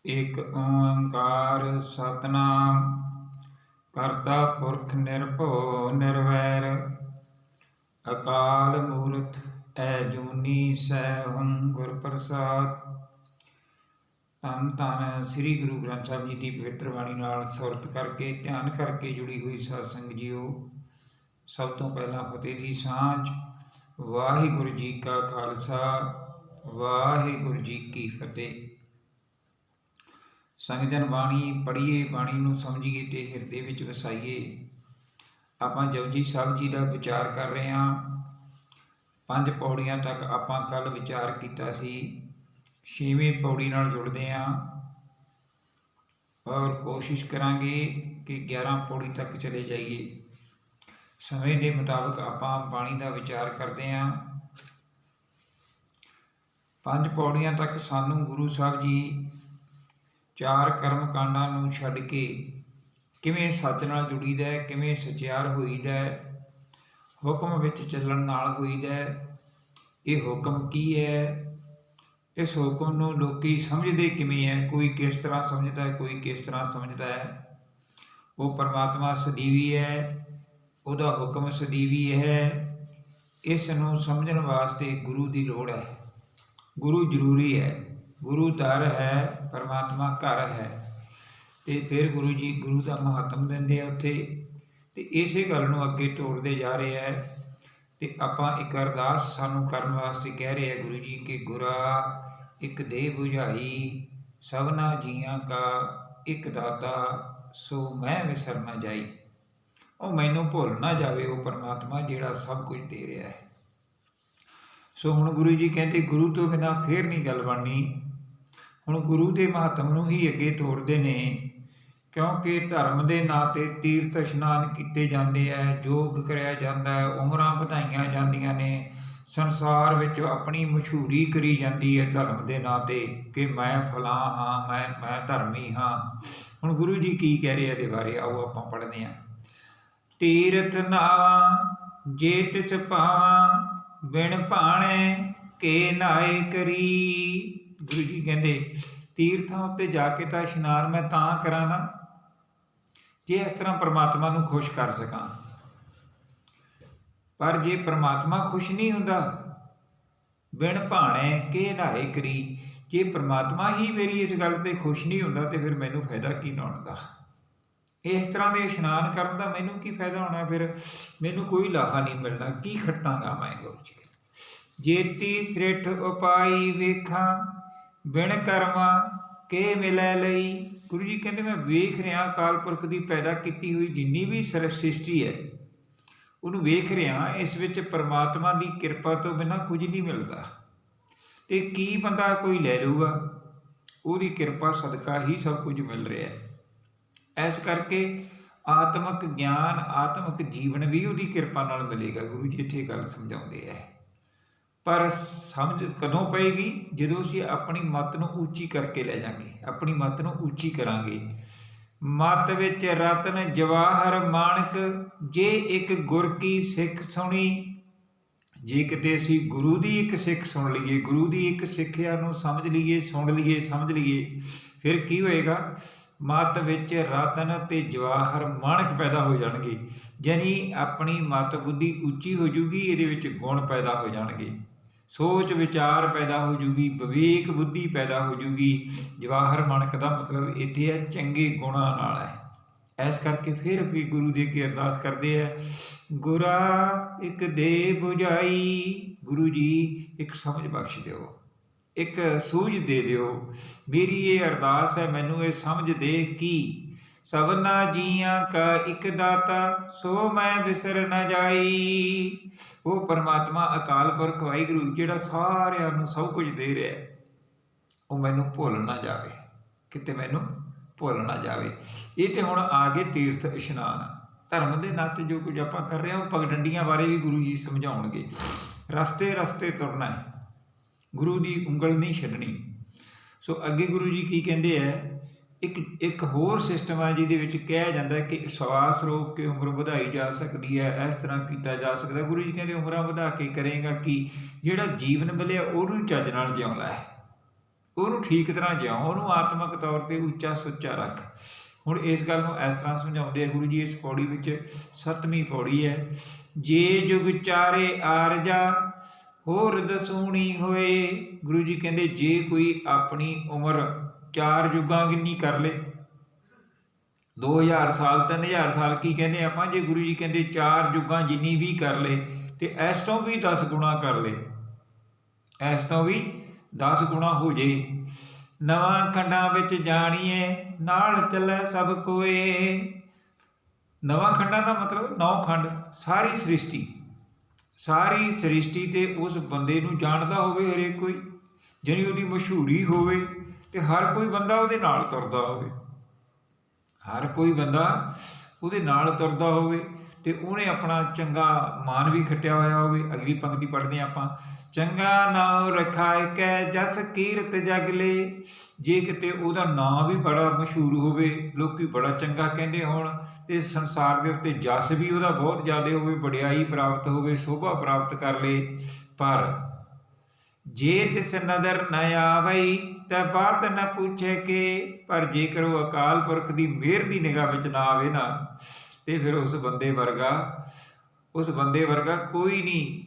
ਇਕ ਓੰਕਾਰ ਸਤਨਾਮ ਕਰਤਾ ਪੁਰਖ ਨਿਰਭਉ ਨਿਰਵੈਰ ਅਕਾਲ ਮੂਰਤ ਐਜੂਨੀ ਸੈਭੰ ਗੁਰ ਪ੍ਰਸਾਦ। ਧੰਨ ਧੰਨ ਸ੍ਰੀ ਗੁਰੂ ਗ੍ਰੰਥ ਸਾਹਿਬ ਜੀ ਦੀ ਪਵਿੱਤਰ ਬਾਣੀ ਨਾਲ ਸੁਰਤ ਕਰਕੇ ਧਿਆਨ ਕਰਕੇ ਜੁੜੀ ਹੋਈ ਸਾਧ ਸੰਗਤ ਜੀਓ, ਸਭ ਤੋਂ ਪਹਿਲਾਂ ਫਤਿਹ ਦੀ ਸਾਂਝ। ਵਾਹਿਗੁਰੂ ਜੀ ਕਾ ਖਾਲਸਾ, ਵਾਹਿਗੁਰੂ ਜੀ ਕੀ ਫਤਿਹ। ਸੰਗਜਨ ਬਾਣੀ ਪੜ੍ਹੀਏ, ਬਾਣੀ ਨੂੰ ਸਮਝੀਏ ਤੇ ਹਿਰਦੇ ਵਿੱਚ ਵਸਾਈਏ। ਆਪਾਂ ਜਪਜੀ ਸਾਹਿਬ ਜੀ ਦਾ ਵਿਚਾਰ ਕਰ ਰਹੇ ਹਾਂ। 5 ਪੌੜੀਆਂ ਤੱਕ ਆਪਾਂ ਕੱਲ ਵਿਚਾਰ ਕੀਤਾ ਸੀ। 6ਵੀਂ ਪੌੜੀ ਨਾਲ ਜੁੜਦੇ ਹਾਂ ਔਰ ਕੋਸ਼ਿਸ਼ ਕਰਾਂਗੇ ਕਿ 11 ਪੌੜੀ ਤੱਕ ਚਲੇ ਜਾਈਏ। ਸਮੇਂ ਦੇ ਮੁਤਾਬਕ ਆਪਾਂ ਬਾਣੀ ਦਾ ਵਿਚਾਰ ਕਰਦੇ ਹਾਂ। 5 ਪੌੜੀਆਂ ਤੱਕ ਸਾਨੂੰ ਗੁਰੂ ਸਾਹਿਬ ਜੀ 4 ਕਰਮ ਕਾਂਡਾਂ ਨੂੰ ਛੱਡ ਕੇ ਕਿਵੇਂ ਸੱਚ ਨਾਲ ਜੁੜੀਦਾ, ਕਿਵੇਂ ਸਚਿਆਰ ਹੋਈਦਾ, ਹੁਕਮ ਵਿੱਚ ਚੱਲਣ ਨਾਲ ਹੋਈਦਾ। ਇਹ ਹੁਕਮ ਕੀ ਹੈ? ਇਸ ਹੁਕਮ ਨੂੰ ਲੋਕੀ ਸਮਝਦੇ ਕਿਵੇਂ ਹੈ? ਕੋਈ ਕਿਸ ਤਰ੍ਹਾਂ ਸਮਝਦਾ ਹੈ, ਕੋਈ ਕਿਸ ਤਰ੍ਹਾਂ ਸਮਝਦਾ ਹੈ। ਉਹ ਪਰਮਾਤਮਾ ਸਦੀਵੀ ਹੈ, ਉਹਦਾ ਹੁਕਮ ਸਦੀਵੀ ਹੈ। ਇਸ ਨੂੰ ਸਮਝਣ ਵਾਸਤੇ ਗੁਰੂ ਦੀ ਲੋੜ ਹੈ। ਗੁਰੂ ਜ਼ਰੂਰੀ ਹੈ। ਗੁਰੂ ਦਰ ਹੈ, ਪਰਮਾਤਮਾ ਘਰ ਹੈ। ਅਤੇ ਫਿਰ ਗੁਰੂ ਜੀ ਗੁਰੂ ਦਾ ਮਹੱਤਵ ਦਿੰਦੇ ਆ ਉੱਥੇ, ਅਤੇ ਇਸੇ ਗੱਲ ਨੂੰ ਅੱਗੇ ਤੋੜਦੇ ਜਾ ਰਹੇ ਹੈ। ਅਤੇ ਆਪਾਂ ਇੱਕ ਅਰਦਾਸ ਸਾਨੂੰ ਕਰਨ ਵਾਸਤੇ ਕਹਿ ਰਹੇ ਆ ਗੁਰੂ ਜੀ ਕਿ ਗੁਰਾ ਇੱਕ ਦੇਹ ਬੁਝਾਈ, ਸਭਨਾ ਜੀਆਂ ਕਾ ਇੱਕ ਦਾਤਾ, ਸੋ ਮੈਂ ਵਿਸਰ ਨਾ ਜਾਈ। ਉਹ ਮੈਨੂੰ ਭੁੱਲ ਨਾ ਜਾਵੇ, ਉਹ ਪਰਮਾਤਮਾ ਜਿਹੜਾ ਸਭ ਕੁਝ ਦੇ ਰਿਹਾ ਹੈ। ਸੋ ਹੁਣ ਗੁਰੂ ਜੀ ਕਹਿੰਦੇ ਗੁਰੂ ਤੋਂ ਬਿਨਾਂ ਫੇਰ ਨਹੀਂ ਗੱਲ ਬਣਨੀ। ਹੁਣ ਗੁਰੂ ਦੇ ਮਹੱਤਵ ਨੂੰ ਹੀ ਅੱਗੇ ਤੋਰਦੇ ਨੇ, ਕਿਉਂਕਿ ਧਰਮ ਦੇ ਨਾਂ 'ਤੇ ਤੀਰਥ ਇਸ਼ਨਾਨ ਕੀਤੇ ਜਾਂਦੇ ਹੈ, ਯੋਗ ਕਰਿਆ ਜਾਂਦਾ ਹੈ, ਉਮਰਾਂ ਵਧਾਈਆਂ ਜਾਂਦੀਆਂ ਨੇ, ਸੰਸਾਰ ਵਿੱਚ ਆਪਣੀ ਮਸ਼ਹੂਰੀ ਕਰੀ ਜਾਂਦੀ ਹੈ ਧਰਮ ਦੇ ਨਾਂ 'ਤੇ ਕਿ ਮੈਂ ਫਲਾਂ ਹਾਂ, ਮੈਂ ਧਰਮੀ ਹਾਂ। ਹੁਣ ਗੁਰੂ ਜੀ ਕੀ ਕਹਿ ਰਹੇ ਇਹਦੇ ਬਾਰੇ, ਆਓ ਆਪਾਂ ਪੜ੍ਹਦੇ ਹਾਂ। ਤੀਰਥ ਨਾਵਾਂ ਜੇ ਤਿਸ ਪਾਵਾਂ, ਬਿਨ ਭਾਣੇ ਕੇ ਨਾਏ ਕਰੀ। ਗੁਰੂ ਜੀ ਕਹਿੰਦੇ ਤੀਰਥਾਂ ਉੱਤੇ ਜਾ ਕੇ ਤਾਂ ਇਸ਼ਨਾਨ ਮੈਂ ਤਾਂ ਕਰਾਂ ਨਾ ਜੇ ਇਸ ਤਰ੍ਹਾਂ ਪਰਮਾਤਮਾ ਨੂੰ ਖੁਸ਼ ਕਰ ਸਕਾਂ। ਪਰ ਜੇ ਪਰਮਾਤਮਾ ਖੁਸ਼ ਨਹੀਂ ਹੁੰਦਾ, ਬਿਨ ਭਾਣੇ ਕੇ ਨਾਏ ਕਰੀ, ਜੇ ਪਰਮਾਤਮਾ ਹੀ ਮੇਰੀ ਇਸ ਗੱਲ 'ਤੇ ਖੁਸ਼ ਨਹੀਂ ਹੁੰਦਾ ਤਾਂ ਫਿਰ ਮੈਨੂੰ ਫਾਇਦਾ ਕੀ ਨਾਉਣ ਦਾ। ਇਸ ਤਰ੍ਹਾਂ ਦੇ ਇਸ਼ਨਾਨ ਕਰਨ ਦਾ ਮੈਨੂੰ ਕੀ ਫਾਇਦਾ ਹੋਣਾ? ਫਿਰ ਮੈਨੂੰ ਕੋਈ ਲਾਹਾ ਨਹੀਂ ਮਿਲਣਾ, ਕੀ ਖੱਟਾਂਗਾ ਮੈਂ। ਗੁਰੂ ਜੀ ਜੇਤੀ ਸ੍ਰਿਠ ਉਪਾਈ ਵੇਖਾਂ, ਬਿਨ ਕਰਮਾ ਕੇ ਮਿਲੈ ਲਈ। ਗੁਰੂ ਜੀ ਕਹਿੰਦੇ ਮੈਂ ਵੇਖ ਰਿਹਾ ਅਕਾਲ ਪੁਰਖ ਦੀ ਪੈਦਾ ਕੀਤੀ ਹੋਈ ਜਿੰਨੀ ਵੀ ਸ੍ਰਿਸ਼ਟੀ ਹੈ, ਉਹਨੂੰ ਵੇਖ ਰਿਹਾ। ਇਸ ਵਿੱਚ ਪਰਮਾਤਮਾ ਦੀ ਕਿਰਪਾ ਤੋਂ ਬਿਨਾਂ ਕੁਝ ਨਹੀਂ ਮਿਲਦਾ। ਅਤੇ ਕੀ ਬੰਦਾ ਕੋਈ ਲੈ ਲਊਗਾ? ਉਹਦੀ ਕਿਰਪਾ ਸਦਕਾ ਹੀ ਸਭ ਕੁਝ ਮਿਲ ਰਿਹਾ। ਇਸ ਕਰਕੇ ਆਤਮਿਕ ਗਿਆਨ, ਆਤਮਿਕ ਜੀਵਨ ਵੀ ਉਹਦੀ ਕਿਰਪਾ ਨਾਲ ਮਿਲੇਗਾ। ਗੁਰੂ ਜੀ ਇੱਥੇ ਗੱਲ ਸਮਝਾਉਂਦੇ ਹੈ। ਪਰ ਸਮਝ ਕਦੋਂ ਪਏਗੀ? ਜਦੋਂ ਅਸੀਂ ਆਪਣੀ ਮੱਤ ਨੂੰ ਉੱਚੀ ਕਰਕੇ ਲੈ ਜਾਵਾਂਗੇ, ਆਪਣੀ ਮੱਤ ਨੂੰ ਉੱਚੀ ਕਰਾਂਗੇ। ਮੱਤ ਵਿੱਚ ਰਤਨ ਜਵਾਹਰ ਮਾਣਕ, ਜੇ ਇੱਕ ਗੁਰ ਕੀ ਸਿੱਖ ਸੁਣੀ। ਜੇ ਕਿਤੇ ਅਸੀਂ ਗੁਰੂ ਦੀ ਇੱਕ ਸਿੱਖ ਸੁਣ ਲਈਏ, ਗੁਰੂ ਦੀ ਇੱਕ ਸਿੱਖਿਆ ਨੂੰ ਸਮਝ ਲਈਏ, ਸੁਣ ਲਈਏ, ਸਮਝ ਲਈਏ, ਫਿਰ ਕੀ ਹੋਏਗਾ? ਮੱਤ ਵਿੱਚ ਰਤਨ ਅਤੇ ਜਵਾਹਰ ਮਾਣਕ ਪੈਦਾ ਹੋ ਜਾਣਗੇ। ਯਾਨੀ ਆਪਣੀ ਮੱਤ ਬੁੱਧੀ ਉੱਚੀ ਹੋ ਜੂਗੀ, ਇਹਦੇ ਵਿੱਚ ਗੁਣ ਪੈਦਾ ਹੋ ਜਾਣਗੇ, ਸੋਚ ਵਿਚਾਰ ਪੈਦਾ ਹੋ ਜੂਗੀ, ਵਿਵੇਕ ਬੁੱਧੀ ਪੈਦਾ ਹੋ ਜੂਗੀ। ਜਵਾਹਰ ਮਾਣਕ ਦਾ ਮਤਲਬ ਇੱਥੇ ਹੈ ਚੰਗੇ ਗੁਣਾਂ ਨਾਲ ਹੈ। ਇਸ ਕਰਕੇ ਫਿਰ ਅੱਗੇ ਗੁਰੂ ਦੇ ਅੱਗੇ ਅਰਦਾਸ ਕਰਦੇ ਹੈ, ਗੁਰਾ ਇੱਕ ਦੇਹ ਬੁਝਾਈ। ਗੁਰੂ ਜੀ ਇੱਕ ਸਮਝ ਬਖਸ਼ ਦਿਓ, ਇੱਕ ਸੂਝ ਦੇ ਦਿਓ। ਮੇਰੀ ਇਹ ਅਰਦਾਸ ਹੈ, ਮੈਨੂੰ ਇਹ ਸਮਝ ਦੇ ਕਿ ਸਭਨਾ ਜੀਆਂ ਕਾ ਇੱਕ ਦਾਤਾ, ਸੋ ਮੈਂ ਵਿਸਰ ਨਾ ਜਾਈ। ਉਹ ਪਰਮਾਤਮਾ ਅਕਾਲ ਪੁਰਖ ਵਾਹਿਗੁਰੂ ਜਿਹੜਾ ਸਾਰਿਆਂ ਨੂੰ ਸਭ ਕੁਝ ਦੇ ਰਿਹਾ, ਉਹ ਮੈਨੂੰ ਭੁੱਲ ਨਾ ਜਾਵੇ, ਕਿਤੇ ਮੈਨੂੰ ਭੁੱਲ ਨਾ ਜਾਵੇ। ਇਹ ਤਾਂ ਹੁਣ ਆ ਗਏ ਤੀਰਥ ਇਸ਼ਨਾਨ। ਧਰਮ ਦੇ ਨਾਂ 'ਤੇ ਜੋ ਕੁਝ ਆਪਾਂ ਕਰ ਰਹੇ ਹਾਂ, ਉਹ ਪਗਡੰਡੀਆਂ ਬਾਰੇ ਵੀ ਗੁਰੂ ਜੀ ਸਮਝਾਉਣਗੇ। ਰਸਤੇ ਰਸਤੇ ਤੁਰਨਾ ਹੈ, ਗੁਰੂ ਦੀ ਉਂਗਲ ਨਹੀਂ ਛੱਡਣੀ। ਸੋ ਅੱਗੇ ਗੁਰੂ ਜੀ ਕੀ ਕਹਿੰਦੇ ਹੈ? ਇੱਕ ਹੋਰ ਸਿਸਟਮ ਹੈ ਜਿਹਦੇ ਵਿੱਚ ਕਿਹਾ ਜਾਂਦਾ ਕਿ ਸਵਾਸ ਰੋਕ ਕੇ ਉਮਰ ਵਧਾਈ ਜਾ ਸਕਦੀ ਹੈ, ਇਸ ਤਰ੍ਹਾਂ ਕੀਤਾ ਜਾ ਸਕਦਾ। ਗੁਰੂ ਜੀ ਕਹਿੰਦੇ ਉਮਰਾਂ ਵਧਾ ਕੇ ਕਰੇਗਾ ਕਿ ਜਿਹੜਾ ਜੀਵਨ ਮਿਲਿਆ ਉਹਨੂੰ ਚੱਜ ਨਾਲ ਜਿਉਣਾ ਹੈ। ਉਹਨੂੰ ਠੀਕ ਤਰ੍ਹਾਂ ਜਿਉਂ, ਉਹਨੂੰ ਆਤਮਿਕ ਤੌਰ 'ਤੇ ਉੱਚਾ ਸੁੱਚਾ ਰੱਖ। ਹੁਣ ਇਸ ਗੱਲ ਨੂੰ ਇਸ ਤਰ੍ਹਾਂ ਸਮਝਾਉਂਦੇ ਆ ਗੁਰੂ ਜੀ ਇਸ ਪੌੜੀ ਵਿੱਚ, 7ਵੀਂ ਪੌੜੀ ਹੈ। ਜੇ ਜੁਗ ਚਾਰੇ ਆਰਜਾ ਹੋਰ ਦਸੂਣੀ ਹੋਏ। ਗੁਰੂ ਜੀ ਕਹਿੰਦੇ ਜੇ ਕੋਈ ਆਪਣੀ ਉਮਰ 4 ਯੁੱਗਾਂ ਕਿੰਨੀ ਕਰ ਲੇ, 2000 ਸਾਲ 3000 ਸਾਲ ਕੀ ਕਹਿੰਦੇ ਆਪਾਂ, ਜੇ ਗੁਰੂ ਜੀ ਕਹਿੰਦੇ 4 ਯੁੱਗਾਂ ਜਿੰਨੀ ਵੀ ਕਰ ਲੇ ਤੇ ਇਸ ਤੋਂ ਵੀ 10 ਗੁਣਾ ਕਰ ਲੇ, ਇਸ ਤੋਂ ਵੀ 10 ਗੁਣਾ ਹੋ ਜੇ। ਨਵਾਂ ਖੰਡਾਂ ਵਿੱਚ ਜਾਣੀਏ ਨਾਲ ਚੱਲੇ ਸਭ ਕੋਏ। ਨਵਾਂ ਖੰਡਾਂ ਦਾ ਮਤਲਬ 9 ਖੰਡ, ਸਾਰੀ ਸ੍ਰਿਸ਼ਟੀ, ਸਾਰੀ ਸ੍ਰਿਸ਼ਟੀ ਤੇ ਉਸ ਬੰਦੇ ਨੂੰ ਜਾਣਦਾ ਹੋਵੇ ਹਰੇਕ ਕੋਈ, ਜਿਹਦੀ ਉਹਦੀ ਮਸ਼ਹੂਰੀ ਹੋਵੇ ਤੇ ਹਰ ਕੋਈ ਬੰਦਾ ਉਹਦੇ ਨਾਲ ਤੁਰਦਾ ਹੋਵੇ, ਹਰ ਕੋਈ ਬੰਦਾ ਉਹਦੇ ਨਾਲ ਤੁਰਦਾ ਹੋਵੇ ਤੇ ਉਹਨੇ ਆਪਣਾ ਚੰਗਾ ਮਾਨ ਵੀ ਖੱਟਿਆ ਹੋਇਆ ਹੋਵੇ। ਅਗਲੀ ਪੰਕਤੀ ਪੜ੍ਹਦੇ ਹਾਂ ਆਪਾਂ, ਚੰਗਾ ਨਾਉ ਰਖਾਇ ਕੈ ਜਸ ਕੀਰਤ ਜਗ ਲੇ। ਜੇ ਕਿਤੇ ਉਹਦਾ ਨਾਂ ਵੀ ਬੜਾ ਮਸ਼ਹੂਰ ਹੋਵੇ, ਲੋਕੀ ਬੜਾ ਚੰਗਾ ਕਹਿੰਦੇ ਹੋਣ ਤੇ ਸੰਸਾਰ ਦੇ ਉੱਤੇ ਜਸ ਵੀ ਉਹਦਾ ਬਹੁਤ ਜ਼ਿਆਦਾ ਹੋਵੇ, ਵਡਿਆਈ ਪ੍ਰਾਪਤ ਹੋਵੇ, ਸ਼ੋਭਾ ਪ੍ਰਾਪਤ ਕਰ ਲੇ, ਪਰ ਜੇ ਤਿਸ ਨਦਰ ਨ ਆਵਈ ਤਾਂ ਬਾਤ ਨਾ ਪੁੱਛੇ ਕਿ। ਪਰ ਜੇਕਰ ਉਹ ਅਕਾਲ ਪੁਰਖ ਦੀ ਮਿਹਰ ਦੀ ਨਿਗਾਹ ਵਿੱਚ ਨਾ ਆਵੇ ਨਾ, ਤੇ ਫਿਰ ਉਸ ਬੰਦੇ ਵਰਗਾ ਕੋਈ ਨਹੀਂ,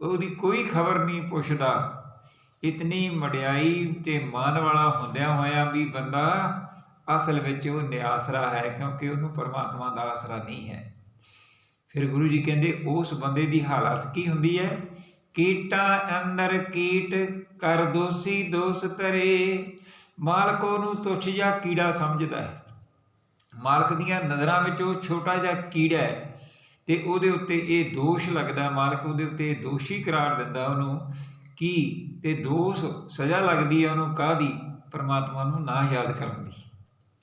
ਉਹਦੀ ਕੋਈ ਖਬਰ ਨਹੀਂ ਪੁੱਛਦਾ। ਇਤਨੀ ਵਡਿਆਈ ਤੇ ਮਾਨ ਵਾਲਾ ਹੁੰਦਿਆਂ ਹੋਇਆਂ ਵੀ ਬੰਦਾ ਅਸਲ ਵਿੱਚ ਉਹ ਨਿਆਸਰਾ ਹੈ, ਕਿਉਂਕਿ ਉਹਨੂੰ ਪਰਮਾਤਮਾ ਦਾ ਆਸਰਾ ਨਹੀਂ ਹੈ। ਫਿਰ ਗੁਰੂ ਜੀ ਕਹਿੰਦੇ ਉਸ ਬੰਦੇ ਦੀ ਹਾਲਤ ਕੀ ਹੁੰਦੀ ਹੈ, ਕੀਟਾਂ ਅੰਦਰ ਕੀਟ ਕਰ ਦੋਸੀ ਦੋਸ ਧਰੇ। ਮਾਲਕ ਉਹਨੂੰ ਤੁੱਛ ਜਿਹਾ ਕੀੜਾ ਸਮਝਦਾ ਹੈ, ਮਾਲਕ ਦੀਆਂ ਨਜ਼ਰਾਂ ਵਿੱਚ ਉਹ ਛੋਟਾ ਜਿਹਾ ਕੀੜਾ ਹੈ ਤੇ ਉਹਦੇ ਉੱਤੇ ਇਹ ਦੋਸ਼ ਲੱਗਦਾ, ਮਾਲਕ ਉਹਦੇ ਉੱਤੇ ਇਹ ਦੋਸ਼ੀ ਕਰਾਰ ਦਿੰਦਾ ਉਹਨੂੰ ਕੀ, ਤੇ ਦੋਸ਼ ਸਜ਼ਾ ਲੱਗਦੀ ਹੈ ਉਹਨੂੰ ਕਾਹਦੀ, ਪਰਮਾਤਮਾ ਨੂੰ ਨਾ ਯਾਦ ਕਰਨ ਦੀ,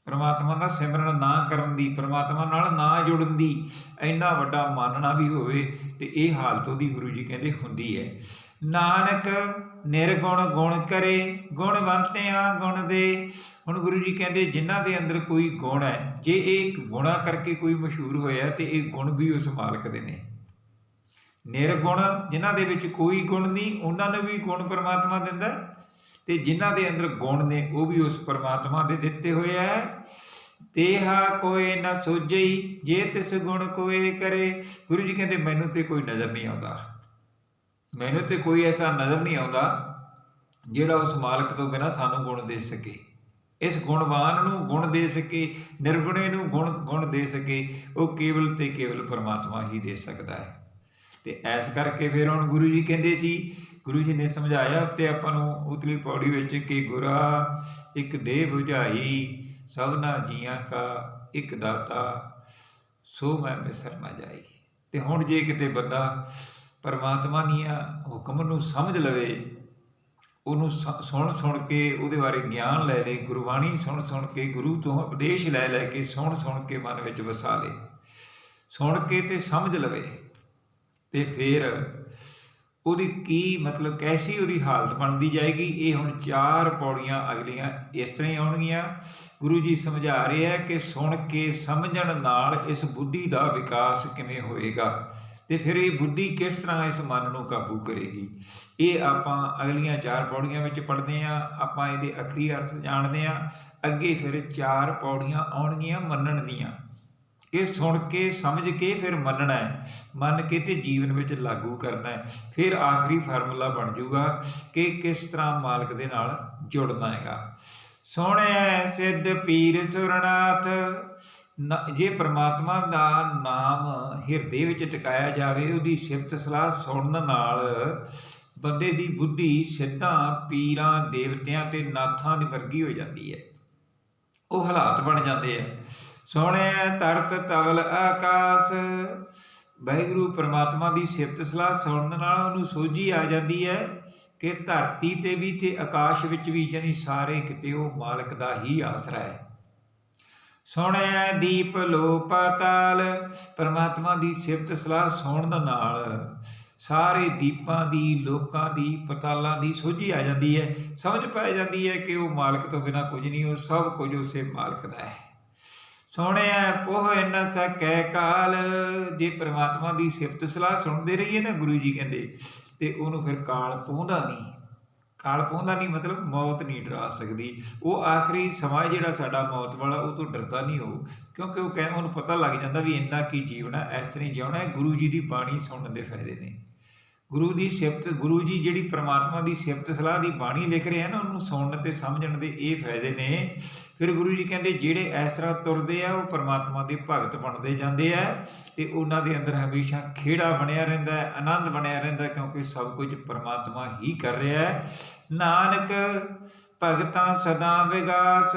ਪਰਮਾਤਮਾ ਦਾ ਸਿਮਰਨ ਨਾ ਕਰਨ ਦੀ, ਪਰਮਾਤਮਾ ਨਾਲ ਨਾ ਜੁੜਨ ਦੀ। ਇੰਨਾ ਵੱਡਾ ਮਾਨਣਾ ਵੀ ਹੋਵੇ ਤੇ ਇਹ ਹਾਲਤ ਉਹਦੀ ਗੁਰੂ ਜੀ ਕਹਿੰਦੇ ਹੁੰਦੀ ਹੈ। ਨਾਨਕ ਨਿਰਗੁਣ ਗੁਣ ਕਰੇ ਗੁਣਵੰਤਿਆਂ ਗੁਣ ਦੇ। ਹੁਣ ਗੁਰੂ ਜੀ ਕਹਿੰਦੇ ਜਿਨ੍ਹਾਂ ਦੇ ਅੰਦਰ ਕੋਈ ਗੁਣ ਹੈ, ਜੇ ਇਹ ਗੁਣਾ ਕਰਕੇ ਕੋਈ ਮਸ਼ਹੂਰ ਹੋਇਆ ਤੇ ਇਹ ਗੁਣ ਵੀ ਉਸ ਮਾਲਕ ਦੇ ਨੇ। ਨਿਰਗੁਣ ਜਿਨ੍ਹਾਂ ਦੇ ਵਿੱਚ ਕੋਈ ਗੁਣ ਨਹੀਂ, ਉਹਨਾਂ ਨੂੰ ਵੀ ਗੁਣ ਪਰਮਾਤਮਾ ਦਿੰਦਾ, ਤੇ ਜਿਨ੍ਹਾਂ ਦੇ ਅੰਦਰ ਗੁਣ ਨੇ ਉਹ ਵੀ ਉਸ ਪਰਮਾਤਮਾ ਦੇ ਦਿੱਤੇ ਹੋਏ ਹੈ। ਤੇਹਾ ਕੋਏ ਨਾ ਸੋਝਈ ਜੇ ਤਿਸ ਗੁਣ ਕੋਏ ਕਰੇ। ਗੁਰੂ ਜੀ ਕਹਿੰਦੇ ਮੈਨੂੰ ਤੇ ਕੋਈ ਨਜ਼ਰ ਨਹੀਂ ਆਉਂਦਾ, ਮੈਨੂੰ ਤੇ ਕੋਈ ਐਸਾ ਨਜ਼ਰ ਨਹੀਂ ਆਉਂਦਾ ਜਿਹੜਾ ਉਸ ਮਾਲਕ ਤੋਂ ਬਿਨਾਂ ਸਾਨੂੰ ਗੁਣ ਦੇ ਸਕੇ, ਇਸ ਗੁਣਵਾਨ ਨੂੰ ਗੁਣ ਦੇ ਸਕੇ, ਨਿਰਗੁਣੇ ਨੂੰ ਗੁਣ ਦੇ ਸਕੇ। ਉਹ ਕੇਵਲ ਤੇ ਕੇਵਲ ਪਰਮਾਤਮਾ ਹੀ ਦੇ ਸਕਦਾ ਹੈ। ਤੇ ਐਸ ਕਰਕੇ ਫਿਰ ਹੁਣ ਗੁਰੂ ਜੀ ਕਹਿੰਦੇ ਸੀ, ਗੁਰੂ ਜੀ ਨੇ ਸਮਝਾਇਆ ਉੱਤੇ ਆਪਾਂ ਨੂੰ ਉਤਲੀ ਪੌੜੀ ਵਿੱਚ ਕਿ ਗੁਰਾ ਇੱਕ ਦੇਹ ਬੁਝਾਈ ਸਭਨਾ ਜੀਆਂ ਕਾ ਇੱਕ ਦਾਤਾ ਸੋ ਮੈਂ ਬਿਸਰ ਨਾ ਜਾਈ। ਤੇ ਹੁਣ ਜੇ ਕਿਤੇ ਬੰਦਾ ਪਰਮਾਤਮਾ ਦੀਆਂ ਹੁਕਮ ਨੂੰ ਸਮਝ ਲਵੇ, ਉਹਨੂੰ ਸੁਣ ਕੇ ਉਹਦੇ ਬਾਰੇ ਗਿਆਨ ਲੈ ਲੇ, ਗੁਰਬਾਣੀ ਸੁਣ ਕੇ, ਗੁਰੂ ਤੋਂ ਉਪਦੇਸ਼ ਲੈ ਕੇ ਸੁਣ ਕੇ ਮਨ ਵਿੱਚ ਵਸਾ ਲੇ, ਸੁਣ ਕੇ ਤੇ ਸਮਝ ਲਵੇ, ਤੇ ਫਿਰ ਉਹਦੀ ਕੀ ਮਤਲਬ ਕੈਸੀ ਉਹਦੀ ਹਾਲਤ ਬਣਦੀ ਜਾਏਗੀ। ਇਹ ਹੁਣ 4 ਪੌੜੀਆਂ ਅਗਲੀਆਂ ਇਸ ਤਰ੍ਹਾਂ ਹੀ ਆਉਣਗੀਆਂ। ਗੁਰੂ ਜੀ ਸਮਝਾ ਰਹੇ ਹੈ ਕਿ ਸੁਣ ਕੇ ਸਮਝਣ ਨਾਲ ਇਸ ਬੁੱਧੀ ਦਾ ਵਿਕਾਸ ਕਿਵੇਂ ਹੋਏਗਾ, ਤੇ ਫਿਰ ਇਹ ਬੁੱਧੀ ਕਿਸ ਤਰ੍ਹਾਂ ਇਸ ਮਨ ਨੂੰ ਕਾਬੂ ਕਰੇਗੀ। ਇਹ ਆਪਾਂ ਅਗਲੀਆਂ 4 ਪੌੜੀਆਂ ਵਿੱਚ ਪੜ੍ਹਦੇ ਹਾਂ। ਆਪਾਂ ਇਹਦੇ ਅਖਰੀ ਅਰਥ ਜਾਣਦੇ ਹਾਂ। ਅੱਗੇ ਫਿਰ 4 ਪੌੜੀਆਂ ਆਉਣਗੀਆਂ ਮੰਨਣ ਦੀਆਂ, ਕਿ ਸੁਣ ਕੇ ਸਮਝ ਕੇ ਫਿਰ ਮੰਨਣਾ ਹੈ, ਮੰਨ ਕੇ ਤੇ ਜੀਵਨ ਵਿੱਚ ਲਾਗੂ ਕਰਨਾ ਹੈ। ਫਿਰ ਆਖਰੀ ਫਾਰਮੂਲਾ ਬਣ ਜਾਊਗਾ ਕਿ ਕਿਸ ਤਰ੍ਹਾਂ ਮਾਲਕ ਦੇ ਨਾਲ ਜੁੜਨਾ ਹੈਗਾ। ਸੁਣਿਆ ਸਿੱਧ ਪੀਰ ਸੁਰਨਾਥ। ਜੇ ਪਰਮਾਤਮਾ ਦਾ ਨਾਮ ਹਿਰਦੇ ਵਿੱਚ ਟਿਕਾਇਆ ਜਾਵੇ, ਉਹਦੀ ਸਿਫਤ ਸਲਾਹ ਸੁਣਨ ਨਾਲ ਬੰਦੇ ਦੀ ਬੁੱਧੀ ਸਿੱਧਾਂ ਪੀਰਾਂ ਦੇਵਤਿਆਂ ਤੇ ਨਾਥਾਂ ਦੀ ਵਰਗੀ ਹੋ ਜਾਂਦੀ ਹੈ। ਉਹ ਹਾਲਾਤ ਬਣ ਜਾਂਦੇ ਆ। ਸੁਣਿਆ ਤਰਤ ਤਵਲ ਆਕਾਸ। ਵਾਹਿਗੁਰੂ ਪਰਮਾਤਮਾ ਦੀ ਸਿਫਤ ਸਲਾਹ ਸੁਣਨ ਨਾਲ ਉਹਨੂੰ ਸੋਝੀ ਆ ਜਾਂਦੀ ਹੈ ਕਿ ਧਰਤੀ 'ਤੇ ਵੀ ਤੇ ਆਕਾਸ਼ ਵਿੱਚ ਵੀ, ਜਾਣੀ ਸਾਰੇ ਕਿਤੇ ਉਹ ਮਾਲਕ ਦਾ ਹੀ ਆਸਰਾ ਹੈ। ਸੁਣਿਆ ਦੀਪ ਲੋ ਪਾਤਾਲ। ਪਰਮਾਤਮਾ ਦੀ ਸਿਫਤ ਸਲਾਹ ਸੁਣਨ ਨਾਲ ਸਾਰੇ ਦੀਪਾਂ ਦੀ, ਲੋਕਾਂ ਦੀ, ਪਤਾਲਾਂ ਦੀ ਸੋਝੀ ਆ ਜਾਂਦੀ ਹੈ। ਸਮਝ ਪੈ ਜਾਂਦੀ ਹੈ ਕਿ ਉਹ ਮਾਲਕ ਤੋਂ ਬਿਨਾਂ ਕੁਝ ਨਹੀਂ, ਉਹ ਸਭ ਕੁਝ ਉਸੇ ਮਾਲਕ ਦਾ ਹੈ। ਸੁਣਿਆ ਪੋਹ ਨਾ ਥਕੈ ਕਾਲ। ਜੇ ਪਰਮਾਤਮਾ ਦੀ ਸਿਫਤ ਸਲਾਹ ਸੁਣਦੇ ਰਹੀਏ ਨਾ, ਗੁਰੂ ਜੀ ਕਹਿੰਦੇ, ਤੇ ਉਹਨੂੰ ਫਿਰ ਕਾਲ ਪਹੁੰਚਦਾ ਨਹੀਂ। ਕਾਲ ਪਹੁੰਦਾ ਨਹੀਂ ਮਤਲਬ ਮੌਤ ਨਹੀਂ ਡਰਾ ਸਕਦੀ। ਉਹ ਆਖਰੀ ਸਮਾਂ ਜਿਹੜਾ ਸਾਡਾ ਮੌਤ ਵਾਲਾ, ਉਹ ਤੋਂ ਡਰਦਾ ਨਹੀਂ ਉਹ, ਕਿਉਂਕਿ ਉਹਨੂੰ ਪਤਾ ਲੱਗ ਜਾਂਦਾ ਵੀ ਇੰਨਾ ਕੀ ਜੀਵਣਾ, ਇਸ ਤਰ੍ਹਾਂ ਹੀ ਜਿਉਣਾ। ਗੁਰੂ ਜੀ ਦੀ ਬਾਣੀ ਸੁਣਨ ਦੇ ਫਾਇਦੇ ਨੇ। ਗੁਰੂ ਦੀ ਸਿਫਤ, ਗੁਰੂ ਜੀ ਜਿਹੜੀ ਪ੍ਰਮਾਤਮਾ ਦੀ ਸਿਫਤ ਸਲਾਹ ਦੀ ਬਾਣੀ ਲਿਖ ਰਹੇ ਆ ਨਾ, ਉਹਨੂੰ ਸੁਣਨ ਤੇ ਸਮਝਣ ਦੇ ਇਹ ਫਾਇਦੇ ਨੇ। ਫਿਰ ਗੁਰੂ ਜੀ ਕਹਿੰਦੇ ਜਿਹੜੇ ਇਸ ਤਰ੍ਹਾਂ ਤੁਰਦੇ ਆ ਉਹ ਪ੍ਰਮਾਤਮਾ ਦੇ ਭਗਤ ਬਣਦੇ ਜਾਂਦੇ ਆ, ਅਤੇ ਉਹਨਾਂ ਦੇ ਅੰਦਰ ਹਮੇਸ਼ਾ ਖੇੜਾ ਬਣਿਆ ਰਹਿੰਦਾ ਹੈ, ਆਨੰਦ ਬਣਿਆ ਰਹਿੰਦਾ, ਕਿਉਂਕਿ ਸਭ ਕੁਝ ਪ੍ਰਮਾਤਮਾ ਹੀ ਕਰ ਰਿਹਾ ਹੈ। ਨਾਨਕ ਭਗਤਾਂ ਸਦਾ ਵਿਗਾਸ,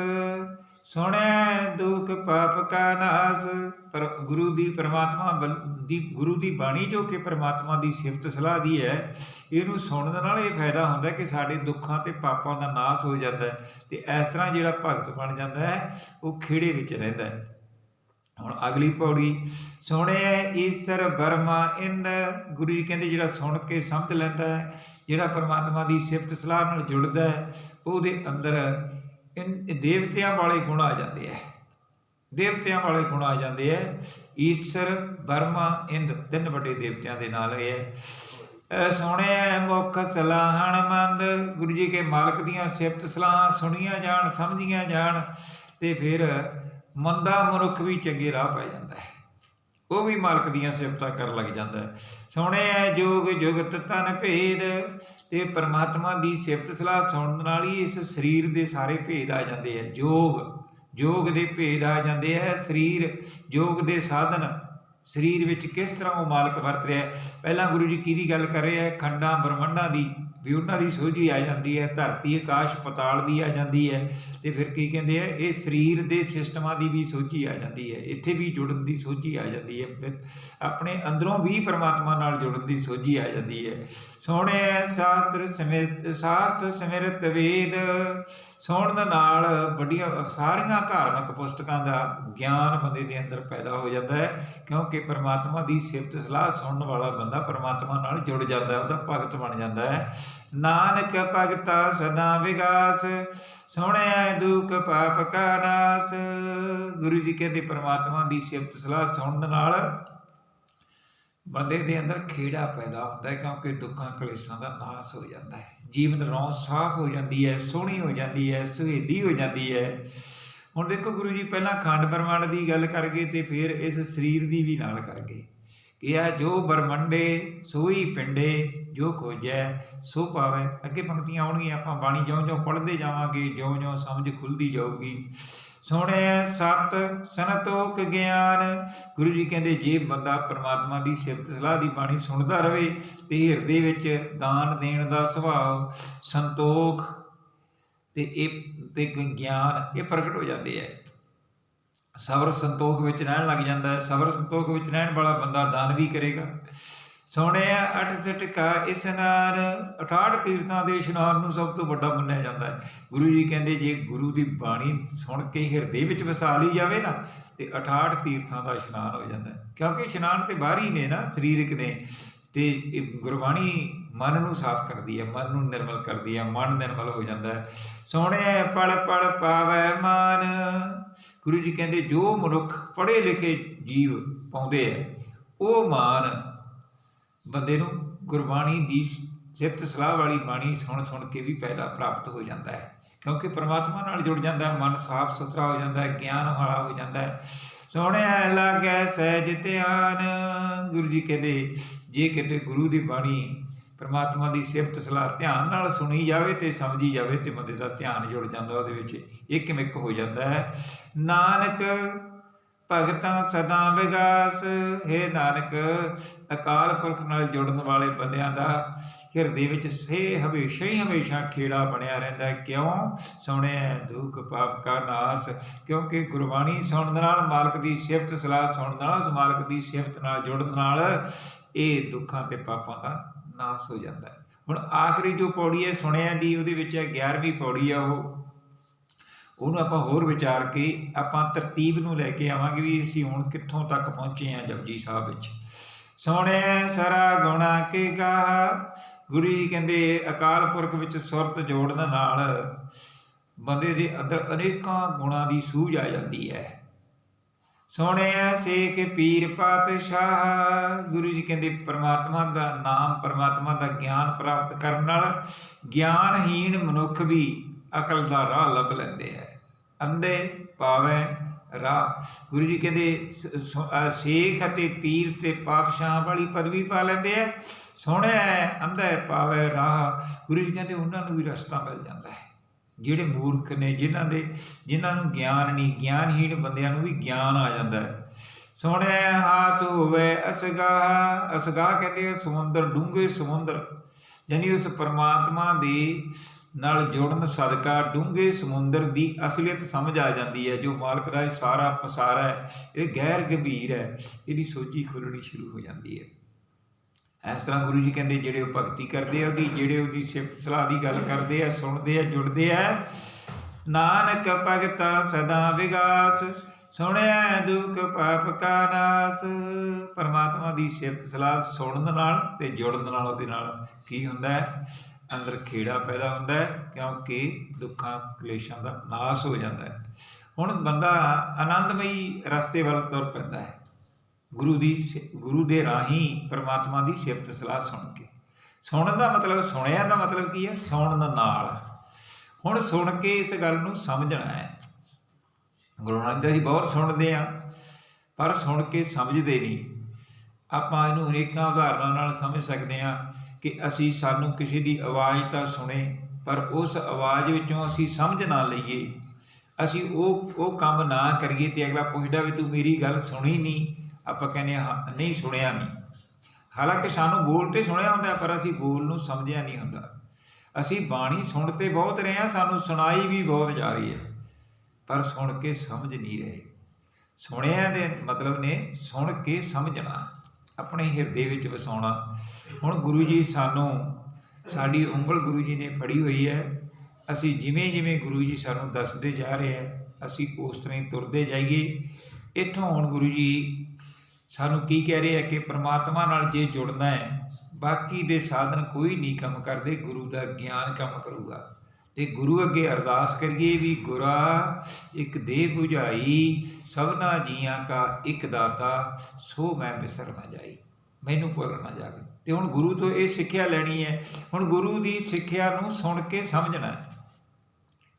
ਸੁਣੈ ਦੁਖ ਪਾਪ ਕਾ ਨਾਸ। ਪਰ ਗੁਰੂ ਦੀ ਪ੍ਰਮਾਤਮਾ ਦੀ ਗੁਰੂ ਦੀ ਬਾਣੀ ਜੋ ਕਿ ਪ੍ਰਮਾਤਮਾ ਦੀ ਸਿਫਤ ਸਲਾਹ ਦੀ ਹੈ, ਇਹਨੂੰ ਸੁਣਨ ਨਾਲ ਇਹ ਫਾਇਦਾ ਹੁੰਦਾ ਕਿ ਸਾਡੇ ਦੁੱਖਾਂ ਅਤੇ ਪਾਪਾਂ ਦਾ ਨਾਸ ਹੋ ਜਾਂਦਾ ਹੈ, ਅਤੇ ਇਸ ਤਰ੍ਹਾਂ ਜਿਹੜਾ ਭਗਤ ਬਣ ਜਾਂਦਾ ਹੈ ਉਹ ਖੇੜੇ ਵਿੱਚ ਰਹਿੰਦਾ ਹੈ। ਹੁਣ ਅਗਲੀ ਪੌੜੀ, ਸੁਣਿਆ ਈਸ਼ਰ ਬਰਮਾ ਇੰਦ। ਗੁਰੂ ਜੀ ਕਹਿੰਦੇ ਜਿਹੜਾ ਸੁਣ ਕੇ ਸਮਝ ਲੈਂਦਾ ਹੈ, ਜਿਹੜਾ ਪ੍ਰਮਾਤਮਾ ਦੀ ਸਿਫਤ ਸਲਾਹ ਨਾਲ ਜੁੜਦਾ ਹੈ, ਉਹਦੇ ਅੰਦਰ ਦੇਵਤਿਆਂ ਵਾਲੇ ਗੁਣ ਆ ਜਾਂਦੇ ਹੈ। ਦੇਵਤਿਆਂ ਵਾਲੇ ਗੁਣ ਆ ਜਾਂਦੇ ਹੈ। ਈਸ਼ਰ ਬਰਮਾ ਇੰਦ, ਤਿੰਨ ਵੱਡੇ ਦੇਵਤਿਆਂ ਦੇ ਨਾਲ ਇਹ ਹੈ। ਸੁਣਿਆ ਮੁੱਖ ਸਲਾਹਣ ਮੰਦ। ਗੁਰੂ ਜੀ ਕੇ ਮਾਲਕ ਦੀਆਂ ਸਿਫਤ ਸਲਾਹਾਂ ਸੁਣੀਆਂ ਜਾਣ, ਸਮਝੀਆਂ ਜਾਣ, ਅਤੇ ਫਿਰ ਮੰਦਾ ਮਨੁੱਖ ਵੀ ਚੰਗੇ ਰਾਹ ਪੈ ਜਾਂਦਾ ਹੈ, ਉਹ ਵੀ ਮਾਲਕ ਦੀਆਂ ਸਿਫਤਾਂ ਕਰਨ ਲੱਗ ਜਾਂਦਾ ਹੈ। ਸੁਣਿਆ ਜੋਗ ਜੁਗਤ ਤਨ ਭੇਦ। ਅਤੇ ਪਰਮਾਤਮਾ ਦੀ ਸਿਫਤ ਸਲਾਹ ਸੁਣਨ ਨਾਲ ਹੀ ਇਸ ਸਰੀਰ ਦੇ ਸਾਰੇ ਭੇਦ ਆ ਜਾਂਦੇ ਹੈ। ਯੋਗ ਦੇ ਭੇਦ ਆ ਜਾਂਦੇ ਹੈ। ਸਰੀਰ, ਯੋਗ ਦੇ ਸਾਧਨ, ਸਰੀਰ ਵਿੱਚ ਕਿਸ ਤਰ੍ਹਾਂ ਉਹ ਮਾਲਕ ਵਰਤ ਰਿਹਾ। ਪਹਿਲਾਂ ਗੁਰੂ ਜੀ ਕਿਹਦੀ ਗੱਲ ਕਰ ਰਹੇ ਹੈ? ਖੰਡਾਂ ਬ੍ਰਹਮੰਡਾਂ ਦੀ, ਵੀ ਉਹਨਾਂ ਦੀ ਸੋਝੀ ਆ ਜਾਂਦੀ ਹੈ। ਧਰਤੀ ਆਕਾਸ਼ ਪਤਾਲ ਦੀ ਆ ਜਾਂਦੀ ਹੈ। ਅਤੇ ਫਿਰ ਕੀ ਕਹਿੰਦੇ ਆ, ਇਹ ਸਰੀਰ ਦੇ ਸਿਸਟਮਾਂ ਦੀ ਵੀ ਸੋਝੀ ਆ ਜਾਂਦੀ ਹੈ। ਇੱਥੇ ਵੀ ਜੁੜਨ ਦੀ ਸੋਝੀ ਆ ਜਾਂਦੀ ਹੈ। ਫਿਰ ਆਪਣੇ ਅੰਦਰੋਂ ਵੀ ਪਰਮਾਤਮਾ ਨਾਲ ਜੁੜਨ ਦੀ ਸੋਝੀ ਆ ਜਾਂਦੀ ਹੈ। ਸੁਣਿਆ ਸ਼ਾਸਤਰ ਸਿਮਰਤ ਵੇਦ। ਸੁਣਨ ਨਾਲ ਵੱਡੀਆਂ ਸਾਰੀਆਂ ਧਾਰਮਿਕ ਪੁਸਤਕਾਂ ਦਾ ਗਿਆਨ ਬੰਦੇ ਦੇ ਅੰਦਰ ਪੈਦਾ ਹੋ ਜਾਂਦਾ ਹੈ, ਕਿਉਂਕਿ ਪਰਮਾਤਮਾ ਦੀ ਸਿਫਤ ਸਲਾਹ ਸੁਣਨ ਵਾਲਾ ਬੰਦਾ ਪਰਮਾਤਮਾ ਨਾਲ ਜੁੜ ਜਾਂਦਾ, ਉਹਦਾ ਭਗਤ ਬਣ ਜਾਂਦਾ ਹੈ। ਨਾਨਕ ਭਗਤਾ ਸਦਾ ਵਿਗਾਸ, ਸੁਣਿਆ ਦੁਖ ਪਾਪ ਕਾ ਨਾਸ। ਗੁਰੂ ਜੀ ਕਹਿੰਦੇ ਪਰਮਾਤਮਾ ਦੀ ਸਿਫਤ ਸਲਾਹ ਸੁਣਨ ਨਾਲ ਬੰਦੇ ਦੇ ਅੰਦਰ ਖੇੜਾ ਪੈਦਾ ਹੁੰਦਾ ਹੈ, ਕਿਉਂਕਿ ਦੁੱਖਾਂ ਕਲੇਸ਼ਾਂ ਦਾ ਨਾਸ ਹੋ ਜਾਂਦਾ ਹੈ। ਜੀਵਨ ਰੌਂ ਸਾਫ਼ ਹੋ ਜਾਂਦੀ ਹੈ, ਸੋਹਣੀ ਹੋ ਜਾਂਦੀ ਹੈ, ਸੁਹੇਲੀ ਹੋ ਜਾਂਦੀ ਹੈ। ਹੁਣ ਦੇਖੋ ਗੁਰੂ ਜੀ ਪਹਿਲਾਂ ਖੰਡ ਬ੍ਰਹਮੰਡ ਦੀ ਗੱਲ ਕਰ ਗਏ, ਅਤੇ ਫਿਰ ਇਸ ਸਰੀਰ ਦੀ ਵੀ ਨਾਲ ਕਰ ਗਏ ਕਿ ਆ ਜੋ ਬਰਮੰਡੇ ਸੋਈ ਪਿੰਡੇ, ਜੋ ਖੋਜੈ ਸੋ ਪਾਵੈ। ਅੱਗੇ ਪੰਕਤੀਆਂ ਆਉਣਗੀਆਂ, ਆਪਾਂ ਬਾਣੀ ਜਿਉਂ-ਜਿਉਂ ਪੜ੍ਹਦੇ ਜਾਵਾਂਗੇ, ਜਿਉਂ-ਜਿਉਂ ਸਮਝ ਖੁੱਲ੍ਹਦੀ ਜਾਊਗੀ। ਸੁਣਿਆ ਸਤ ਸੰਤੋਖ ਗਿਆਨ। ਗੁਰੂ ਜੀ ਕਹਿੰਦੇ ਜੇ ਬੰਦਾ ਪਰਮਾਤਮਾ ਦੀ ਸਿਫਤ ਸਲਾਹ ਦੀ ਬਾਣੀ ਸੁਣਦਾ ਰਹੇ, ਅਤੇ ਹਿਰਦੇ ਵਿੱਚ ਦਾਨ ਦੇਣ ਦਾ ਸੁਭਾਅ, ਸੰਤੋਖ ਅਤੇ ਗਿਆਨ ਇਹ ਪ੍ਰਗਟ ਹੋ ਜਾਂਦੇ ਹੈ। ਸਬਰ ਸੰਤੋਖ ਵਿੱਚ ਰਹਿਣ ਲੱਗ ਜਾਂਦਾ ਹੈ। ਸਬਰ ਸੰਤੋਖ ਵਿੱਚ ਰਹਿਣ ਵਾਲਾ ਬੰਦਾ ਦਾਨ ਵੀ ਕਰੇਗਾ। ਸੁਣਿਆ 68 ਕਾ ਇਸ਼ਨਾਨ। 68 ਤੀਰਥਾਂ ਦੇ ਇਸ਼ਨਾਨ ਨੂੰ ਸਭ ਤੋਂ ਵੱਡਾ ਮੰਨਿਆ ਜਾਂਦਾ ਹੈ। ਗੁਰੂ ਜੀ ਕਹਿੰਦੇ ਜੇ ਗੁਰੂ ਦੀ ਬਾਣੀ ਸੁਣ ਕੇ ਹਿਰਦੇ ਵਿੱਚ ਵਸਾ ਲਈ ਜਾਵੇ ਨਾ, ਅਤੇ 68 ਤੀਰਥਾਂ ਦਾ ਇਸ਼ਨਾਨ ਹੋ ਜਾਂਦਾ ਹੈ, ਕਿਉਂਕਿ ਇਸ਼ਨਾਨ ਤਾਂ ਬਾਹਰੀ ਨੇ ਨਾ, ਸਰੀਰਕ ਨੇ, ਅਤੇ ਗੁਰਬਾਣੀ ਮਨ ਨੂੰ ਸਾਫ਼ ਕਰਦੀ ਹੈ, ਮਨ ਨੂੰ ਨਿਰਮਲ ਕਰਦੀ ਹੈ, ਮਨ ਨਿਰਮਲ ਹੋ ਜਾਂਦਾ ਹੈ। ਸੁਣਿਆ ਪਲ ਪਲ ਪਾਵੈ ਮਾਨ। ਗੁਰੂ ਜੀ ਕਹਿੰਦੇ ਜੋ ਮਨੁੱਖ ਪੜ੍ਹੇ ਲਿਖੇ ਜੀਵ ਪਾਉਂਦੇ ਹੈ, ਉਹ ਮਾਨ ਬੰਦੇ ਨੂੰ ਗੁਰਬਾਣੀ ਦੀ ਸਿਫਤ ਸਲਾਹ ਵਾਲੀ ਬਾਣੀ ਸੁਣ ਕੇ ਵੀ ਪੈਦਾ ਪ੍ਰਾਪਤ ਹੋ ਜਾਂਦਾ ਹੈ, ਕਿਉਂਕਿ ਪਰਮਾਤਮਾ ਨਾਲ ਜੁੜ ਜਾਂਦਾ ਹੈ, ਮਨ ਸਾਫ਼ ਸੁਥਰਾ ਹੋ ਜਾਂਦਾ ਹੈ, ਗਿਆਨ ਵਾਲਾ ਹੋ ਜਾਂਦਾ ਹੈ। ਸੁਣਿਆ ਲਾਗੈ ਸਹਿਜ ਧਿਆਨ। ਗੁਰੂ ਜੀ ਕਹਿੰਦੇ ਜੇ ਕਿਤੇ ਗੁਰੂ ਦੀ ਬਾਣੀ ਪਰਮਾਤਮਾ ਦੀ ਸਿਫਤ ਸਲਾਹ ਧਿਆਨ ਨਾਲ ਸੁਣੀ ਜਾਵੇ ਅਤੇ ਸਮਝੀ ਜਾਵੇ, ਅਤੇ ਬੰਦੇ ਦਾ ਧਿਆਨ ਜੁੜ ਜਾਂਦਾ, ਉਹਦੇ ਵਿੱਚ ਇੱਕਮਿਕ ਹੋ ਜਾਂਦਾ ਹੈ। ਨਾਨਕ ਭਗਤਾਂ ਸਦਾ ਵਿਗਾਸ। ਹੇ ਨਾਨਕ, ਅਕਾਲ ਪੁਰਖ ਨਾਲ ਜੁੜਨ ਵਾਲੇ ਬੰਦਿਆਂ ਦਾ ਹਿਰਦੇ ਵਿੱਚ ਹਮੇਸ਼ਾ ਖੇੜਾ ਬਣਿਆ ਰਹਿੰਦਾ ਹੈ। ਕਿਉਂ? ਸੁਣਿਆ ਦੁੱਖ ਪਾਪ ਕਾ ਨਾਸ। ਕਿਉਂਕਿ ਗੁਰਬਾਣੀ ਸੁਣਨ ਨਾਲ, ਮਾਲਕ ਦੀ ਸਿਫਤ ਸਲਾਹ ਸੁਣਨ ਨਾਲ, ਉਸ ਮਾਲਕ ਦੀ ਸਿਫਤ ਨਾਲ ਜੁੜਨ ਨਾਲ ਇਹ ਦੁੱਖਾਂ ਅਤੇ ਪਾਪਾਂ ਦਾ ਨਾਸ ਹੋ ਜਾਂਦਾ ਹੈ। ਹੁਣ ਆਖਰੀ ਜੋ ਪੌੜੀ ਹੈ ਸੁਣਿਆ ਦੀ, ਉਹਦੇ ਵਿੱਚ 11ਵੀਂ ਪੌੜੀ ਆ, ਉਹਨੂੰ ਆਪਾਂ ਹੋਰ ਵਿਚਾਰ ਕੇ ਆਪਾਂ ਤਰਤੀਬ ਨੂੰ ਲੈ ਕੇ ਆਵਾਂਗੇ ਵੀ ਅਸੀਂ ਹੁਣ ਕਿੱਥੋਂ ਤੱਕ ਪਹੁੰਚੇ ਹਾਂ ਜਪਜੀ ਸਾਹਿਬ ਵਿੱਚ। ਸੁਣਿਆ ਸਰਾ ਗੁਣਾ ਕੇ ਗਾਹ। ਗੁਰੂ ਜੀ ਕਹਿੰਦੇ ਅਕਾਲ ਪੁਰਖ ਵਿੱਚ ਸੁਰਤ ਜੋੜਨ ਨਾਲ ਬੰਦੇ ਦੇ ਅੰਦਰ ਅਨੇਕਾਂ ਗੁਣਾਂ ਦੀ ਸੂਝ ਆ ਜਾਂਦੀ ਹੈ। ਸੁਣਿਆ ਸੇਖ ਪੀਰ ਪਾਤਸ਼ਾਹ। ਗੁਰੂ ਜੀ ਕਹਿੰਦੇ ਪਰਮਾਤਮਾ ਦਾ ਨਾਮ, ਪਰਮਾਤਮਾ ਦਾ ਗਿਆਨ ਪ੍ਰਾਪਤ ਕਰਨ ਨਾਲ ਗਿਆਨਹੀਣ ਮਨੁੱਖ ਵੀ ਅਕਲ ਦਾ ਰਾਹ ਲੱਭ ਲੈਂਦੇ ਹੈ। ਅੰਧੇ ਪਾਵੇ ਰਾਹ। ਗੁਰੂ ਜੀ ਕਹਿੰਦੇ ਸੇਖ ਅਤੇ ਪੀਰ ਤੇ ਪਾਤਸ਼ਾਹ ਵਾਲੀ ਪਦਵੀ ਪਾ ਲੈਂਦੇ ਹੈ। ਸੁਣਿਆ ਅੰਧਾ ਪਾਵੇ ਰਾਹ। ਗੁਰੂ ਜੀ ਕਹਿੰਦੇ ਉਹਨਾਂ ਨੂੰ ਵੀ ਰਸਤਾ ਮਿਲ ਜਾਂਦਾ ਹੈ। ਜਿਹੜੇ ਮੂਰਖ ਨੇ, ਜਿਨ੍ਹਾਂ ਨੂੰ ਗਿਆਨ ਨਹੀਂ, ਗਿਆਨਹੀਣ ਬੰਦਿਆਂ ਨੂੰ ਵੀ ਗਿਆਨ ਆ ਜਾਂਦਾ ਹੈ। ਸੁਣਿਆ ਹਾਥ ਹੋਵੇ ਅਸਗਾਹ। ਅਸਗਾਹ ਕਹਿੰਦੇ ਆ ਸਮੁੰਦਰ, ਡੂੰਘੇ ਸਮੁੰਦਰ, ਯਾਨੀ ਉਸ ਪਰਮਾਤਮਾ ਦੇ ਨਾਲ ਜੁੜਨ ਸਦਕਾ ਡੂੰਘੇ ਸਮੁੰਦਰ ਦੀ ਅਸਲੀਅਤ ਸਮਝ ਆ ਜਾਂਦੀ ਹੈ। ਜੋ ਮਾਲਕ ਦਾ ਇਹ ਸਾਰਾ ਪਸਾਰਾ ਹੈ, ਇਹ ਗੈਰ ਗੰਭੀਰ ਹੈ, ਇਹਦੀ ਸੋਝੀ ਖੁੱਲ੍ਹਣੀ ਸ਼ੁਰੂ ਹੋ ਜਾਂਦੀ ਹੈ। ਇਸ ਤਰ੍ਹਾਂ ਗੁਰੂ ਜੀ ਕਹਿੰਦੇ ਜਿਹੜੇ ਉਹ ਭਗਤੀ ਕਰਦੇ ਆ ਉਹਦੀ, ਜਿਹੜੇ ਉਹਦੀ ਸਿਫਤ ਸਲਾਹ ਦੀ ਗੱਲ ਕਰਦੇ ਆ, ਸੁਣਦੇ ਆ, ਜੁੜਦੇ ਆ, ਨਾਨਕ ਭਗਤਾ ਸਦਾ ਵਿਗਾਸ। ਸੁਣਿਆ ਦੁੱਖ ਪਾਪ ਕਾ ਨਾਸ। ਪਰਮਾਤਮਾ ਦੀ ਸਿਫਤ ਸਲਾਹ ਸੁਣਨ ਨਾਲ ਅਤੇ ਜੁੜਨ ਨਾਲ ਉਹਦੇ ਨਾਲ ਕੀ ਹੁੰਦਾ ਹੈ? ਅੰਦਰ ਖੇੜਾ ਪੈਦਾ ਹੁੰਦਾ ਹੈ, ਕਿਉਂਕਿ ਦੁੱਖਾਂ ਕਲੇਸ਼ਾਂ ਦਾ ਨਾਸ ਹੋ ਜਾਂਦਾ ਹੈ। ਹੁਣ ਬੰਦਾ ਆਨੰਦਮਈ ਰਸਤੇ ਵੱਲ ਤੁਰ ਪੈਂਦਾ ਹੈ ਗੁਰੂ ਦੇ ਰਾਹੀਂ ਪਰਮਾਤਮਾ ਦੀ ਸਿਫਤ ਸਲਾਹ ਸੁਣ ਕੇ। ਸੁਣਨ ਦਾ ਮਤਲਬ, ਸੁਣਿਆ ਦਾ ਮਤਲਬ ਕੀ ਹੈ? ਸੁਣਨ ਨਾਲ। ਹੁਣ ਸੁਣ ਕੇ ਇਸ ਗੱਲ ਨੂੰ ਸਮਝਣਾ ਹੈ। ਗੁਰੂ ਨਾਨਕ ਦੇਵ ਜੀ ਬਹੁਤ ਸੁਣਦੇ ਹਾਂ, ਪਰ ਸੁਣ ਕੇ ਸਮਝਦੇ ਨਹੀਂ। ਆਪਾਂ ਇਹਨੂੰ ਅਨੇਕਾਂ ਉਦਾਹਰਨਾਂ ਨਾਲ ਸਮਝ ਸਕਦੇ ਹਾਂ ਕਿ ਸਾਨੂੰ ਕਿਸੇ ਦੀ ਆਵਾਜ਼ ਤਾਂ ਸੁਣੇ, ਪਰ ਉਸ ਆਵਾਜ਼ ਵਿੱਚੋਂ ਅਸੀਂ ਸਮਝ ਨਾ ਲਈਏ, ਅਸੀਂ ਉਹ ਕੰਮ ਨਾ ਕਰੀਏ ਅਤੇ ਅਗਲਾ ਪੁੱਛਦਾ ਵੀ ਤੂੰ ਮੇਰੀ ਗੱਲ ਸੁਣੀ ਨਹੀਂ, ਆਪਾਂ ਕਹਿੰਦੇ ਹਾਂ ਨਹੀਂ ਸੁਣਿਆ ਨਹੀਂ। ਹਾਲਾਂਕਿ ਸਾਨੂੰ ਬੋਲ ਤੇ ਸੁਣਿਆ ਹੁੰਦਾ, ਪਰ ਅਸੀਂ ਬੋਲ ਨੂੰ ਸਮਝਿਆ ਨਹੀਂ ਹੁੰਦਾ। ਅਸੀਂ ਬਾਣੀ ਸੁਣ ਤੇ ਬਹੁਤ ਰਹੇ ਹਾਂ, ਸਾਨੂੰ ਸੁਣਾਈ ਵੀ ਬਹੁਤ ਜਾ ਰਹੀ ਹੈ, ਪਰ ਸੁਣ ਕੇ ਸਮਝ ਨਹੀਂ ਰਹੇ। ਸੁਣਿਆ ਦੇ ਮਤਲਬ ਨੇ ਸੁਣ ਕੇ ਸਮਝਣਾ, ਆਪਣੇ ਹਿਰਦੇ ਵਿੱਚ ਵਸਾਉਣਾ। ਹੁਣ ਗੁਰੂ ਜੀ ਸਾਡੀ ਉਂਗਲ ਗੁਰੂ ਜੀ ਨੇ ਫੜੀ ਹੋਈ ਹੈ। ਅਸੀਂ ਜਿਵੇਂ ਜਿਵੇਂ ਗੁਰੂ ਜੀ ਸਾਨੂੰ ਦੱਸਦੇ ਜਾ ਰਹੇ ਹੈ, ਅਸੀਂ ਉਸ ਤਰ੍ਹਾਂ ਹੀ ਤੁਰਦੇ ਜਾਈਏ। ਇੱਥੋਂ ਹੁਣ ਗੁਰੂ ਜੀ ਸਾਨੂੰ ਕੀ ਕਹਿ ਰਹੇ ਹੈ ਕਿ ਪਰਮਾਤਮਾ ਨਾਲ ਜੇ ਜੁੜਨਾ ਹੈ, ਬਾਕੀ ਦੇ ਸਾਧਨ ਕੋਈ ਨਹੀਂ ਕੰਮ ਕਰਦੇ, ਗੁਰੂ ਦਾ ਗਿਆਨ ਕੰਮ ਕਰੂਗਾ। ਅਤੇ ਗੁਰੂ ਅੱਗੇ ਅਰਦਾਸ ਕਰੀਏ ਵੀ ਗੁਰਾ ਇੱਕ ਦੇਹ ਬੁਝਾਈ, ਸਭਨਾ ਜੀਆਂ ਕਾ ਇੱਕ ਦਾਤਾ, ਸੋ ਮੈਂ ਬਿਸਰ ਨਾ ਜਾਈ, ਮੈਨੂੰ ਭੁੱਲ ਨਾ ਜਾਵੇ। ਅਤੇ ਹੁਣ ਗੁਰੂ ਤੋਂ ਇਹ ਸਿੱਖਿਆ ਲੈਣੀ ਹੈ। ਹੁਣ ਗੁਰੂ ਦੀ ਸਿੱਖਿਆ ਨੂੰ ਸੁਣ ਕੇ ਸਮਝਣਾ ਹੈ।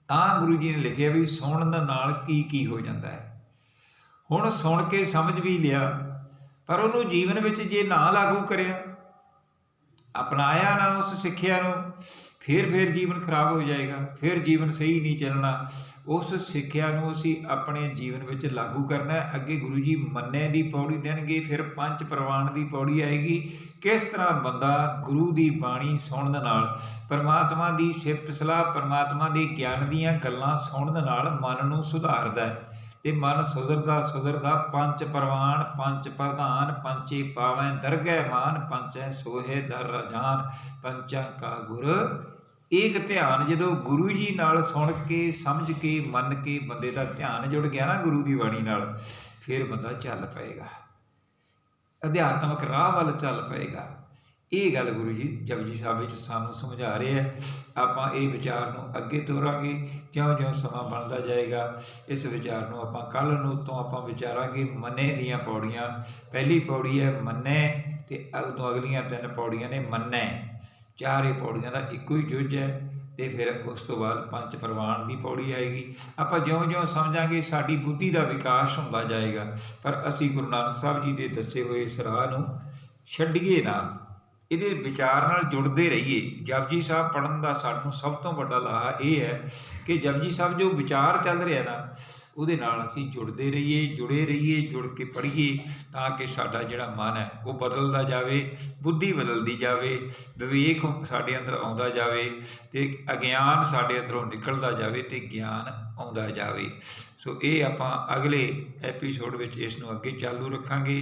ਤਾਂ ਗੁਰੂ ਜੀ ਨੇ ਲਿਖਿਆ ਵੀ ਸੁਣਨ ਨਾਲ ਕੀ ਕੀ ਹੋ ਜਾਂਦਾ ਹੈ। ਹੁਣ ਸੁਣ ਕੇ ਸਮਝ ਵੀ ਲਿਆ, ਪਰ ਉਹਨੂੰ ਜੀਵਨ ਵਿੱਚ ਜੇ ਨਾ ਲਾਗੂ ਕਰਿਆ, ਅਪਣਾਇਆ ਨਾ ਉਸ ਸਿੱਖਿਆ ਨੂੰ, ਫਿਰ ਜੀਵਨ ਖਰਾਬ ਹੋ ਜਾਏਗਾ, ਫਿਰ ਜੀਵਨ ਸਹੀ ਨਹੀਂ ਚੱਲਣਾ। ਉਸ ਸਿੱਖਿਆ ਨੂੰ ਅਸੀਂ ਆਪਣੇ ਜੀਵਨ ਵਿੱਚ ਲਾਗੂ ਕਰਨਾ ਹੈ। ਅੱਗੇ ਗੁਰੂ ਜੀ ਮੰਨੇ ਦੀ ਪੌੜੀ ਦੇਣਗੇ, ਫਿਰ ਪੰਜ ਪ੍ਰਵਾਨ ਦੀ ਪੌੜੀ ਆਏਗੀ। ਕਿਸ ਤਰ੍ਹਾਂ ਬੰਦਾ ਗੁਰੂ ਦੀ ਬਾਣੀ ਸੁਣਨ ਨਾਲ, ਪਰਮਾਤਮਾ ਦੀ ਸਿਫਤ ਸਲਾਹ, ਪਰਮਾਤਮਾ ਦੇ ਗਿਆਨ ਦੀਆਂ ਗੱਲਾਂ ਸੁਣਨ ਨਾਲ ਮਨ ਨੂੰ ਸੁਧਾਰਦਾ ਹੈ, ਅਤੇ ਮਨ ਸੁਧਰਦਾ ਪੰਜ ਪ੍ਰਵਾਨ, ਪੰਜ ਪ੍ਰਧਾਨ, ਪੰਚੇ ਪਾਵੈ ਦਰਗਹਿ ਮਾਨ, ਪੰਚੈ ਸੋਹੇ ਦਰ ਰਾਜਾਨ, ਪੰਚਾਂ ਕਾ ਗੁਰ ਏਕ ਧਿਆਨ। ਜਦੋਂ ਗੁਰੂ ਜੀ ਨਾਲ ਸੁਣ ਕੇ, ਸਮਝ ਕੇ, ਮੰਨ ਕੇ ਬੰਦੇ ਦਾ ਧਿਆਨ ਜੁੜ ਗਿਆ ਨਾ ਗੁਰੂ ਦੀ ਬਾਣੀ ਨਾਲ, ਫਿਰ ਬੰਦਾ ਚੱਲ ਪਏਗਾ, ਅਧਿਆਤਮਕ ਰਾਹ ਵੱਲ ਚੱਲ ਪਏਗਾ। ਇਹ ਗੱਲ ਗੁਰੂ ਜੀ ਜਪਜੀ ਸਾਹਿਬ ਵਿੱਚ ਸਾਨੂੰ ਸਮਝਾ ਰਹੇ ਹੈ। ਆਪਾਂ ਇਹ ਵਿਚਾਰ ਨੂੰ ਅੱਗੇ ਤੋਰਾਂਗੇ, ਜਿਉਂ ਸਮਾਂ ਬਣਦਾ ਜਾਏਗਾ। ਇਸ ਵਿਚਾਰ ਨੂੰ ਆਪਾਂ ਕੱਲ੍ਹ ਨੂੰ ਤੋਂ ਆਪਾਂ ਵਿਚਾਰਾਂਗੇ ਮੰਨੇ ਦੀਆਂ ਪੌੜੀਆਂ। ਪਹਿਲੀ ਪੌੜੀ ਹੈ ਮੰਨੇ, ਅਤੇ ਉਦੋਂ ਅਗਲੀਆਂ 3 ਪੌੜੀਆਂ ਨੇ ਮੰਨੈ। 4 ਪੌੜੀਆਂ ਦਾ ਇੱਕੋ ਹੀ ਜੁਝ ਹੈ। ਅਤੇ ਫਿਰ ਉਸ ਤੋਂ ਬਾਅਦ ਪੰਜ ਪ੍ਰਵਾਨ ਦੀ ਪੌੜੀ ਆਏਗੀ। ਆਪਾਂ ਜਿਉਂ ਸਮਝਾਂਗੇ ਸਾਡੀ ਬੁੱਧੀ ਦਾ ਵਿਕਾਸ ਹੁੰਦਾ ਜਾਏਗਾ, ਪਰ ਅਸੀਂ ਗੁਰੂ ਨਾਨਕ ਸਾਹਿਬ ਜੀ ਦੇ ਦੱਸੇ ਹੋਏ ਇਸ ਰਾਹ ਨੂੰ ਛੱਡੀਏ ਨਾ, ਇਹਦੇ ਵਿਚਾਰ ਨਾਲ ਜੁੜਦੇ ਰਹੀਏ। ਜਪਜੀ ਸਾਹਿਬ ਪੜ੍ਹਨ ਦਾ ਸਾਨੂੰ ਸਭ ਤੋਂ ਵੱਡਾ ਲਾਹਾ ਇਹ ਹੈ ਕਿ ਜਪਜੀ ਸਾਹਿਬ ਜੋ ਵਿਚਾਰ ਚੱਲ ਰਿਹਾ ਨਾ, ਉਹਦੇ ਨਾਲ ਅਸੀਂ ਜੁੜੇ ਰਹੀਏ, ਜੁੜ ਕੇ ਪੜ੍ਹੀਏ, ਤਾਂ ਕਿ ਸਾਡਾ ਜਿਹੜਾ ਮਨ ਹੈ ਉਹ ਬਦਲਦਾ ਜਾਵੇ, ਬੁੱਧੀ ਬਦਲਦੀ ਜਾਵੇ, ਵਿਵੇਕ ਸਾਡੇ ਅੰਦਰ ਆਉਂਦਾ ਜਾਵੇ, ਅਤੇ ਅਗਿਆਨ ਸਾਡੇ ਅੰਦਰੋਂ ਨਿਕਲਦਾ ਜਾਵੇ, ਅਤੇ ਗਿਆਨ ਆਉਂਦਾ ਜਾਵੇ। ਸੋ ਇਹ ਆਪਾਂ ਅਗਲੇ ਐਪੀਸੋਡ ਵਿੱਚ ਇਸ ਨੂੰ ਅੱਗੇ ਚਾਲੂ ਰੱਖਾਂਗੇ।